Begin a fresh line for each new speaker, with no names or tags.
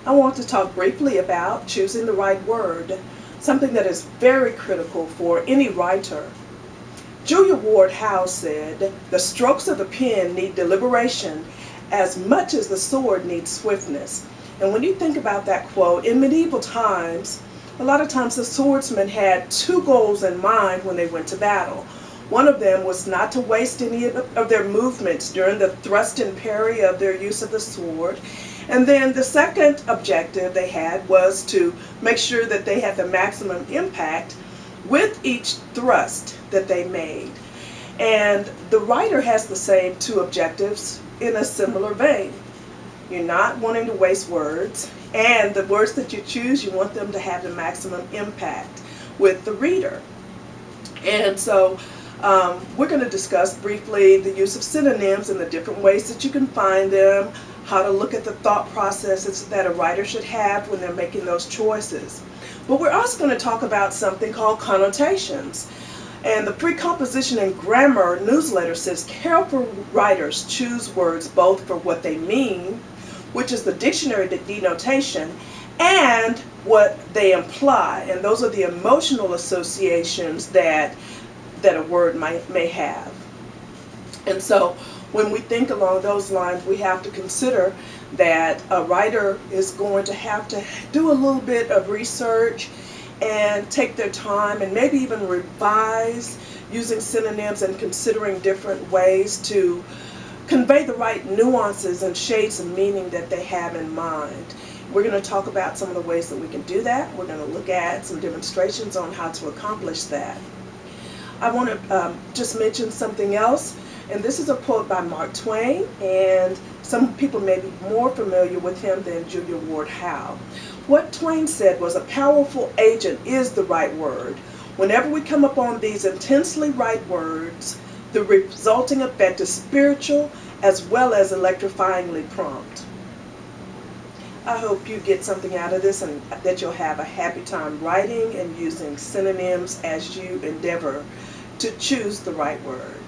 I want to talk briefly about choosing the right word, something that is very critical for any writer. Julia Ward Howe said, "The strokes of the pen need deliberation as much as the sword needs swiftness." And when you think about that quote, in medieval times, a lot of times the swordsmen had two goals in mind when they went to battle. One of them was not to waste any of their movements during the thrust and parry of their use of the sword. And then the second objective they had was to make sure that they had the maximum impact with each thrust that they made. And the writer has the same two objectives in a similar vein. You're not wanting to waste words, and the words that you choose, you want them to have the maximum impact with the reader. And so we're going to discuss briefly the use of synonyms and the different ways that you can find them, how to look at the thought processes that a writer should have when they're making those choices. But we're also going to talk about something called connotations. And the Pre-Composition and Grammar newsletter says careful writers choose words both for what they mean, which is the dictionary denotation, and what they imply. And those are the emotional associations that a word may have. And so when we think along those lines, we have to consider that a writer is going to have to do a little bit of research and take their time and maybe even revise using synonyms and considering different ways to convey the right nuances and shades of meaning that they have in mind. We're going to talk about some of the ways that we can do that. We're going to look at some demonstrations on how to accomplish that. I want to just mention something else, and this is a quote by Mark Twain, and some people may be more familiar with him than Julia Ward Howe. What Twain said was, "A powerful agent is the right word. Whenever we come upon these intensely right words, the resulting effect is spiritual as well as electrifyingly prompt." I hope you get something out of this and that you'll have a happy time writing and using synonyms as you endeavor to choose the right word.